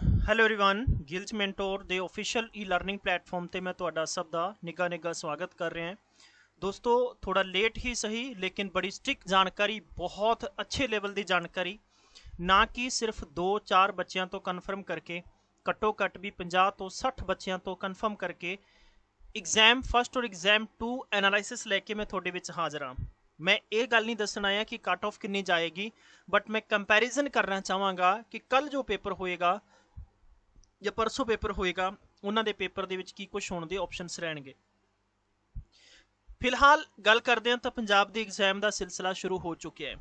Hello everyone ਗਿਲਜ mentor ਦੇ official e learning platform ਤੇ ਮੈਂ ਤੁਹਾਡਾ ਸਭ ਦਾ ਨਿੱਘਾ ਸਵਾਗਤ ਕਰ ਰਿਹਾ ਹਾਂ। दोस्तों थोड़ा लेट ही सही लेकिन बड़ी स्ट्रिक्ट जानकारी, बहुत अच्छे लेवल की जानकारी, ना कि सिर्फ 2-4 बच्चों तो कन्फर्म करके घट्टो घट्ट भी 50 तो 60 बच्चों तो कन्फर्म करके एग्जाम फस्ट और एग्जाम 2 एनालिसिस लैके मैं थोड़े विच हाज़र हाँ। मैं ये गल नहीं दसन आया कि कट ऑफ कितनी जाएगी, बट मैं कंपैरिजन करना चाहवागा कि कल जो पेपर होएगा ਜਾਂ ਪਰਸੋਂ पेपर होएगा ਉਹਨਾਂ ਦੇ पेपर ਦੇ ਵਿੱਚ ਕੀ ਕੁਝ ਹੋਣ ਦੇ ਆਪਸ਼ਨਸ ਰਹਿਣਗੇ। ਫਿਲਹਾਲ ਗੱਲ ਕਰਦੇ ਹਾਂ ਤਾਂ ਪੰਜਾਬ ਦੇ ਐਗਜ਼ਾਮ ਦਾ ਸਿਲਸਿਲਾ ਸ਼ੁਰੂ ਹੋ ਚੁੱਕਿਆ ਹੈ।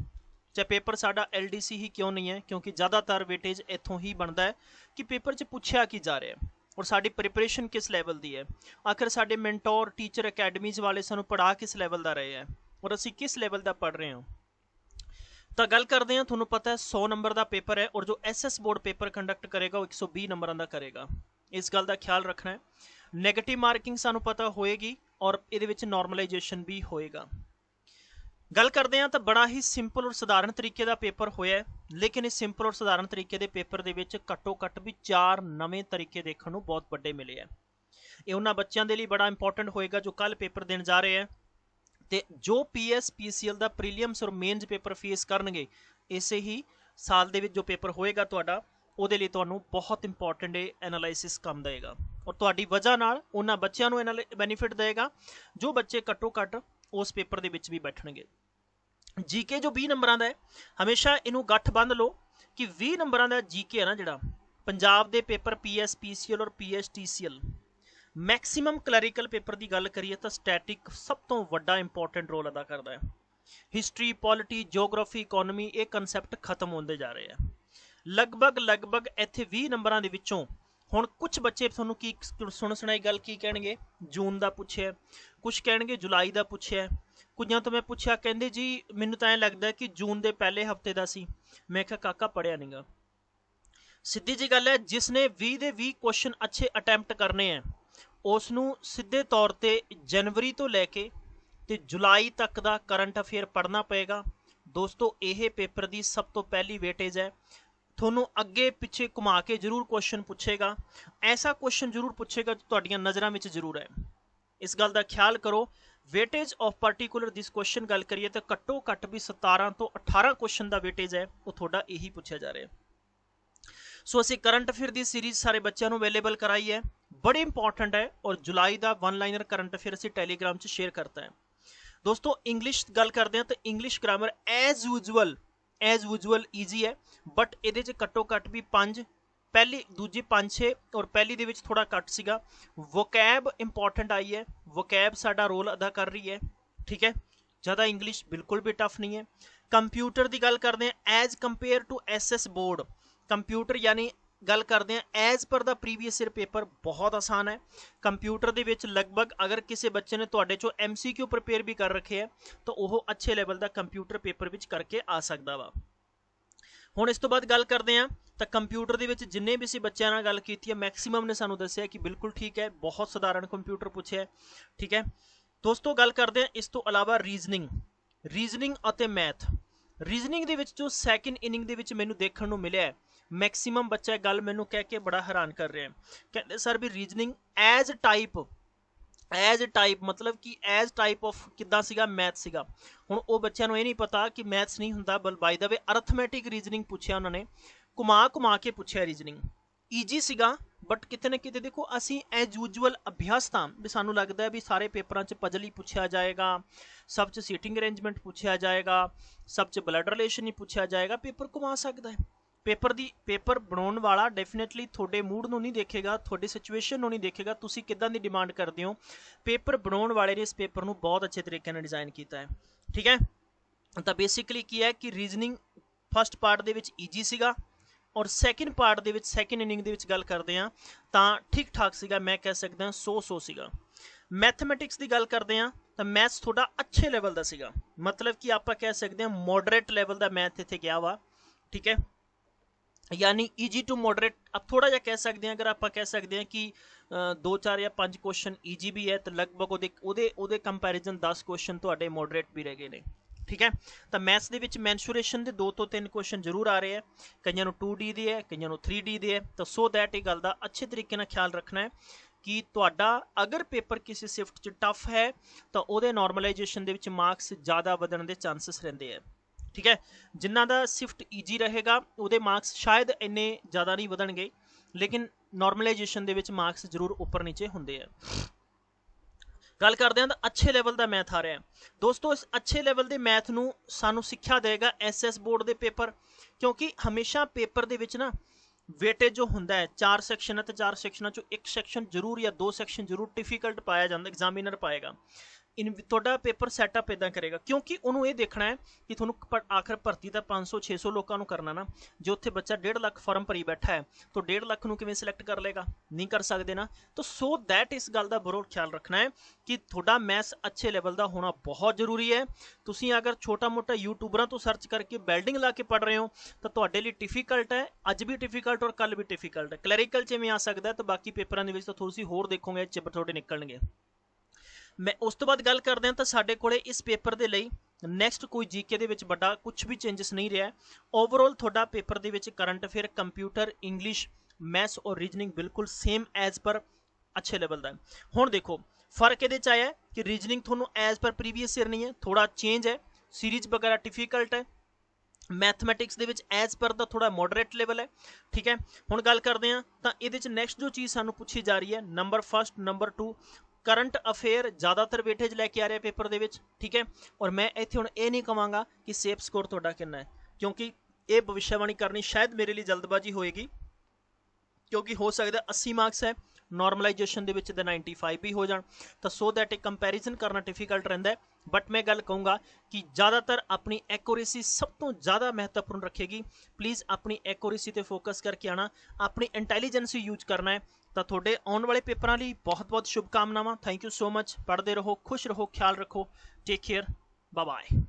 ਚਾਹੇ पेपर ਸਾਡਾ LDC ही क्यों नहीं है, क्योंकि ज़्यादातर वेटेज इत्थों ही बनता है कि पेपर 'ਚ ਪੁੱਛਿਆ ਕੀ ਜਾ ਰਿਹਾ और साड़ी प्रिपरेशन किस लैवल की है। आखिर साढ़े मैंटोर टीचर अकैडमीज वाले सानू पढ़ा किस लैवल का रहे हैं और असी किस लैवल का पढ़ रहे हो। तो गल करते हैं, थोड़ा पता है 100 नंबर का पेपर है और जो SS बोर्ड पेपर कंडक्ट करेगा वो 120 नंबर का करेगा। इस गल का ख्याल रखना है। नैगेटिव मार्किंग सानू पता होएगी और ये नॉर्मलाइजेशन भी होएगा। गल करते हैं तो बड़ा ही सिंपल और सधारण तरीके का पेपर होया है, लेकिन इस सिंपल और सधारण तरीके के पेपर के घट्टो घट्ट भी 4 नवे तरीके देखने को बहुत बड़े मिले हैं। ये उन्होंने बच्चों के लिए बड़ा इंपॉर्टेंट होएगा जो कल पेपर देने जा रहे हैं। तो जो PS PCL का प्रीलियम्स और मेनज पेपर फेस करनगे इसे ही साल के जो पेपर होएगा तुहाडा ਉਹਦੇ ਲਈ ਤੁਹਾਨੂੰ बहुत इंपॉर्टेंट एनालाइसिस काम देगा और ਤੁਹਾਡੀ वजह ਨਾਲ ਉਹਨਾਂ ਬੱਚਿਆਂ ਨੂੰ बेनीफिट देगा जो बच्चे घट्टो घट्ट उस पेपर ਦੇ ਵਿੱਚ भी बैठणगे। जीके जो 20 नंबर का है, हमेशा इनू गठ बंद लो कि 20 नंबर का जीके है ना जिहड़ा पंजाब के पेपर PS PCL और PS TCL maximum clerical paper की गल करिए तो स्टैटिक सब तो वड्डा इंपॉर्टेंट रोल अदा करता है। हिस्टरी पॉलिटी जोग्राफी इकोनॉमी ये कंसैप्ट खत्म होते जा रहे हैं। लगभग इत्थे 20 नंबरों के विचों हुण कुछ बच्चे तुहानूं की सुन सुनाई गल की कहणगे, जून का पूछे, कुछ कहणगे जुलाई का पूछे, कुछ तो मैं पूछा कहंदे जी मैनूं तां इह लगदा कि जून के पहले हफ्ते का सी। मैं कहा काका पढ़िया नहीं गा। सीधी जी गल है, जिसने 20 के 20 क्वेश्चन अच्छे अटैम्प्ट करने हैं उसनूं सीधे तौर पर जनवरी तो लैके तो जुलाई तक का करंट अफेयर पढ़ना पेगा। दोस्तों यह पेपर की सब तो पहली वेटेज है। थोनों अगे पिछे घुमा के जरूर क्वेश्चन पूछेगा, ऐसा क्वेश्चन जरूर पूछेगा जो तुहाडियां नज़रां विच जरूर है। इस गल का ख्याल करो। Weightage of particular this question गल करिए तो घट्टो घट्ट भी 17 तो 18 क्वेश्चन का वेटेज है वो थोड़ा यही पूछा जा रहा है। सो असी करंट अफेयर की सीरीज सारे बच्चों को अवेलेबल कराई है, बड़ी इंपॉर्टेंट है और जुलाई का 1 लाइनर करंट अफेयर असी टैलीग्राम से शेयर करता है। दोस्तों इंग्लिश गल करते हैं तो English grammar as usual easy है, बट ये घट्टो घट्ट भी 5 पहली दूजी 5-6 और पहली दे विच थोड़ा घट सीगा। वोकैब इंपॉर्टेंट आई है, वोकैब साडा रोल अदा कर रही है। ठीक है, ज़्यादा इंग्लिश बिल्कुल भी टफ नहीं है। कंप्यूटर की गल करते हैं as compare to SS board, computer यानी गल करते हैं as per the previous year paper बहुत आसान है। कंप्यूटर के विच लगभग अगर किसी बच्चे ने तुहाडे चो MCQ प्रिपेयर भी कर रखे है तो वह अच्छे लैवल का कंप्यूटर पेपर विच करके आ सकता वा। हुण इस तो बाद गल करते हैं तो कंप्यूटर के विच जिन्ने भी सी बच्चों नाल गल कीती है मैक्सीमम ने सानू दस्सिया कि बिल्कुल ठीक है, बहुत साधारण कंप्यूटर पूछे है। ठीक है दोस्तों, गल करते हैं इस तो अलावा रीजनिंग और मैथ। रीजनिंग के विच जो सैकेंड इनिंग के विच मैनू देखने को मिले है, मैक्सीमम बच्चा गल मैनू कह के बड़ा हैरान कर रहे हैं। कहते सर भी रीजनिंग एज टाइप मतलब कि एज टाइप ऑफ किदा सीगा मैथ सीगा। हुण वो बच्चों को यह नहीं पता कि मैथ्स नहीं हुंदा, बल बाय द वे अरथमैटिक रीजनिंग पूछा उन्होंने, घुमा के पूछा। रीजनिंग ईजी सीगा, बट किते ना किते देखो असी एज यूजुअल अभ्यास था भी सानू लगता है भी सारे पेपरों च पजल ही पूछा जाएगा, सब च सीटिंग अरेंजमेंट पूछा जाएगा, सब च ब्लड रिलेशन ही पूछा जाएगा। पेपर घुमा सकता है। पेपर बनाने वाला डेफिनेटली थोड़े मूड को नहीं देखेगा, थोड़ी सिचुएशन को नहीं देखेगा, तुसी किदां दी डिमांड करते हो। पेपर बनाने वाले ने इस पेपर को बहुत अच्छे तरीके से डिजाइन किया है। ठीक है, तो बेसिकली की है कि रीजनिंग फस्ट पार्ट दे विच ईजी सीगा और सैकेंड पार्ट दे विच सैकेंड इनिंग दे विच गल करते हैं तो ठीक ठाक सीगा, मैं कह सकता 100 सीगा। मैथमैटिक्स की गल करते हैं तो मैथ्स थोड़ा अच्छे लैवल का सीगा, मतलब कि आप कह सकते हैं मॉडरेट लैवल का मैथ इत्थे गया वा। ठीक है, यानी ईजी टू मॉडरेट। अब थोड़ा जा कह सकते हैं, अगर आप कह सकते हैं कि 2-4 या 5 क्वेश्चन ईजी भी है तो लगभग उहदे कंपैरिजन 10 क्वेश्चन तुहाडे मॉडरेट भी रह गए ने। ठीक है। तो मैथ्स ਦੇ ਵਿੱਚ ਮੈਂਸੂਰੇਸ਼ਨ ਦੇ 2 ਤੋਂ 3 ਕੁਐਸਚਨ ਜ਼ਰੂਰ ਆ ਰਹੇ ਆ, ਕਈਆਂ ਨੂੰ 2D ਦੇ ਹੈ, ਕਈਆਂ ਨੂੰ 3D ਦੇ ਹੈ। ਤਾਂ ਸੋ ਦੈਟ ਇਹ ਗੱਲ ਦਾ ਅੱਛੇ ਤਰੀਕੇ ਨਾਲ ਖਿਆਲ ਰੱਖਣਾ ਹੈ ਕਿ ਤੁਹਾਡਾ ਅਗਰ ਪੇਪਰ ਕਿਸੇ ਸ਼ਿਫਟ 'ਚ ਟਫ ਹੈ ਤਾਂ ਉਹਦੇ ਨਾਰਮਲਾਈਜੇਸ਼ਨ ਦੇ ਵਿੱਚ ਮਾਰਕਸ ਜ਼ਿਆਦਾ ਵਧਣ ਦੇ ਚਾਂਸਸ ਰਹਿੰਦੇ ਆ। ਠੀਕ ਹੈ, ਜਿਨ੍ਹਾਂ ਦਾ ਸ਼ਿਫਟ ਈਜੀ ਰਹੇਗਾ ਉਹਦੇ ਮਾਰਕਸ ਸ਼ਾਇਦ ਇੰਨੇ ਜ਼ਿਆਦਾ ਨਹੀਂ ਵਧਣਗੇ, ਲੇਕਿਨ ਨਾਰਮਲਾਈਜੇਸ਼ਨ ਦੇ ਵਿੱਚ ਮਾਰਕਸ ਜ਼ਰੂਰ ਉੱਪਰ ਨੀਚੇ ਹੁੰਦੇ ਆ। ਗੱਲ ਕਰਦੇ ਹਾਂ ਤਾਂ ਅੱਛੇ ਲੈਵਲ ਦਾ ਮੈਥ ਆ ਰਿਹਾ ਦੋਸਤੋ। ਇਸ ਅੱਛੇ ਲੈਵਲ ਦੇ ਮੈਥ ਨੂੰ ਸਾਨੂੰ ਸਿੱਖਿਆ ਦੇਗਾ SS ਬੋਰਡ ਦੇ ਪੇਪਰ, ਕਿਉਂਕਿ ਹਮੇਸ਼ਾ ਪੇਪਰ ਦੇ ਵਿੱਚ ਨਾ ਵੇਟੇਜ ਜੋ ਹੁੰਦਾ ਹੈ 4 ਸੈਕਸ਼ਨ ਹੈ ਤੇ 4 ਸੈਕਸ਼ਨਾਂ ਚੋਂ ਇੱਕ ਸੈਕਸ਼ਨ ਜ਼ਰੂਰ ਜਾਂ 2 ਸੈਕਸ਼ਨ ਜ਼ਰੂਰ ਡਿਫਿਕਲਟ ਪਾਇਆ ਜਾਂਦਾ, ਐਗਜ਼ਾਮੀਨਰ ਪਾਏਗਾ। ਤੁਹਾਡਾ ਪੇਪਰ ਸੈਟਅਪ ਇਦਾਂ ਕਰੇਗਾ ਕਿਉਂਕਿ ਉਹਨੂੰ ਇਹ ਦੇਖਣਾ ਹੈ ਕਿ ਤੁਹਾਨੂੰ ਆਖਰ ਭਰਤੀ ਤਾਂ 500-600 ਲੋਕਾਂ ਨੂੰ ਕਰਨਾ ਨਾ। ਜੇ ਉੱਥੇ ਬੱਚਾ 1.5 ਲੱਖ ਫਾਰਮ ਭਰੀ ਬੈਠਾ ਹੈ ਤਾਂ 1.5 ਲੱਖ ਨੂੰ ਕਿਵੇਂ ਸਿਲੈਕਟ ਕਰ ਲੇਗਾ, ਨਹੀਂ ਕਰ ਸਕਦੇ ਨਾ। ਤਾਂ ਸੋ ਦੈਟ ਇਸ ਗੱਲ ਦਾ ਬਹੁਤ ਖਿਆਲ ਰੱਖਣਾ ਹੈ ਕਿ ਤੁਹਾਡਾ ਮੈਥਸ ਅੱਛੇ ਲੈਵਲ ਦਾ ਹੋਣਾ ਬਹੁਤ ਜ਼ਰੂਰੀ ਹੈ। ਤੁਸੀਂ ਅਗਰ ਛੋਟਾ ਮੋਟਾ ਯੂਟਿਊਬਰਾਂ ਤੋਂ ਸਰਚ ਕਰਕੇ ਬਿਲਡਿੰਗ ਲਾ ਕੇ ਪੜ੍ਹ ਰਹੇ ਹੋ ਤਾਂ ਤੁਹਾਡੇ ਲਈ ਡਿਫਿਕਲਟ ਹੈ, ਅੱਜ ਵੀ ਡਿਫਿਕਲਟ ਔਰ ਕੱਲ ਵੀ ਡਿਫਿਕਲਟ ਹੈ। ਕਲੈਰੀਕਲ 'ਚ ਇਵੇਂ ਆ ਸਕਦਾ ਤਾਂ ਬਾਕੀ ਪੇਪਰਾਂ ਦੇ ਵਿੱਚ ਤਾਂ ਤੁਸੀਂ ਹੋਰ ਦੇਖੋਗੇ ਚਿੱਬੜ ਤੁਹਾਡੇ ਨਿਕਲਣਗੇ। ਮੈਂ ਉਸ ਤੋਂ ਬਾਅਦ ਗੱਲ ਕਰਦੇ ਹਾਂ ਤਾਂ ਸਾਡੇ ਕੋਲੇ ਇਸ ਪੇਪਰ ਦੇ ਲਈ ਨੈਕਸਟ ਕੋਈ ਜੀਕੇ ਦੇ ਵਿੱਚ ਵੱਡਾ ਕੁਝ ਵੀ ਚੇਂਜਸ ਨਹੀਂ ਰਿਹਾ। ਓਵਰਆਲ ਤੁਹਾਡਾ ਪੇਪਰ ਦੇ ਵਿੱਚ current affair, computer, English, maths ਔਰ ਰੀਜਨਿੰਗ ਬਿਲਕੁਲ ਸੇਮ ਐਜ਼ ਪਰ ਅੱਛੇ ਲੈਵਲ ਦਾ। ਹੁਣ ਦੇਖੋ ਫਰਕ ਇਹਦੇ 'ਚ ਆਇਆ ਕਿ ਰੀਜਨਿੰਗ ਤੁਹਾਨੂੰ ਐਜ਼ ਪਰ ਪ੍ਰੀਵੀਅਸ ਈਅਰ ਨਹੀਂ ਹੈ, ਥੋੜਾ ਚੇਂਜ ਹੈ, ਸੀਰੀਜ਼ ਵਗੈਰਾ ਡਿਫਿਕਲਟ ਹੈ। ਮੈਥਮੈਟਿਕਸ ਦੇ ਵਿੱਚ ਐਜ਼ ਪਰ ਦਾ ਥੋੜਾ ਮੋਡਰੇਟ ਲੈਵਲ ਹੈ। ਠੀਕ ਹੈ, ਹੁਣ ਗੱਲ ਕਰਦੇ ਹਾਂ ਤਾਂ ਇਹਦੇ 'ਚ ਨੈਕਸਟ ਜੋ ਚੀਜ਼ ਸਾਨੂੰ ਪੁੱਛੀ ਜਾ ਰਹੀ ਹੈ number first, number 2 current affair ਜ਼ਿਆਦਾਤਰ ਵੇਟੇਜ ਲੈ ਕੇ ਆ ਰਿਹਾ ਪੇਪਰ ਦੇ ਵਿੱਚ। ਠੀਕ ਹੈ, ਔਰ ਮੈਂ ਇੱਥੇ ਹੁਣ ਇਹ ਨਹੀਂ ਕਹਾਂਗਾ ਕਿ ਸੇਫ ਸਕੋਰ ਤੁਹਾਡਾ ਕਿੰਨਾ ਹੈ, ਕਿਉਂਕਿ ਇਹ ਭਵਿੱਖਬਾਣੀ ਕਰਨੀ ਸ਼ਾਇਦ ਮੇਰੇ ਲਈ ਜਲਦਬਾਜ਼ੀ ਹੋਏਗੀ, ਕਿਉਂਕਿ ਹੋ ਸਕਦਾ 80 ਮਾਰਕਸ ਹੈ, ਨਾਰਮਲਾਈਜੇਸ਼ਨ ਦੇ ਵਿੱਚ ਤਾਂ 95 ਵੀ ਹੋ ਜਾਣ, ਤਾਂ ਸੋ ਦੈਟ ਇਹ ਕੰਪੈਰੀਜ਼ਨ ਕਰਨਾ ਡਿਫਿਕਲਟ ਰਹਿੰਦਾ ਹੈ। ਬਟ ਮੈਂ ਗੱਲ ਕਹੂੰਗਾ ਕਿ ਜ਼ਿਆਦਾਤਰ ਆਪਣੀ ਐਕੂਰੇਸੀ ਸਭ ਤੋਂ ਜ਼ਿਆਦਾ ਮਹੱਤਵਪੂਰਨ ਰੱਖੇਗੀ। ਪਲੀਜ਼ ਆਪਣੀ ਐਕੂਰੇਸੀ ਤੇ ਫੋਕਸ ਕਰਕੇ ਆਣਾ, ਆਪਣੀ ਇੰਟੈਲੀਜੈਂਸ ਯੂਜ਼ ਕਰਨਾ ਹੈ। ਤਾਂ ਤੁਹਾਡੇ ਆਉਣ ਵਾਲੇ ਪੇਪਰਾਂ ਲਈ ਬਹੁਤ ਬਹੁਤ ਸ਼ੁਭਕਾਮਨਾਵਾਂ। Thank you so much. ਪੜ੍ਹਦੇ ਰਹੋ, ਖੁਸ਼ ਰਹੋ, ਖਿਆਲ ਰੱਖੋ। Take care, bye bye.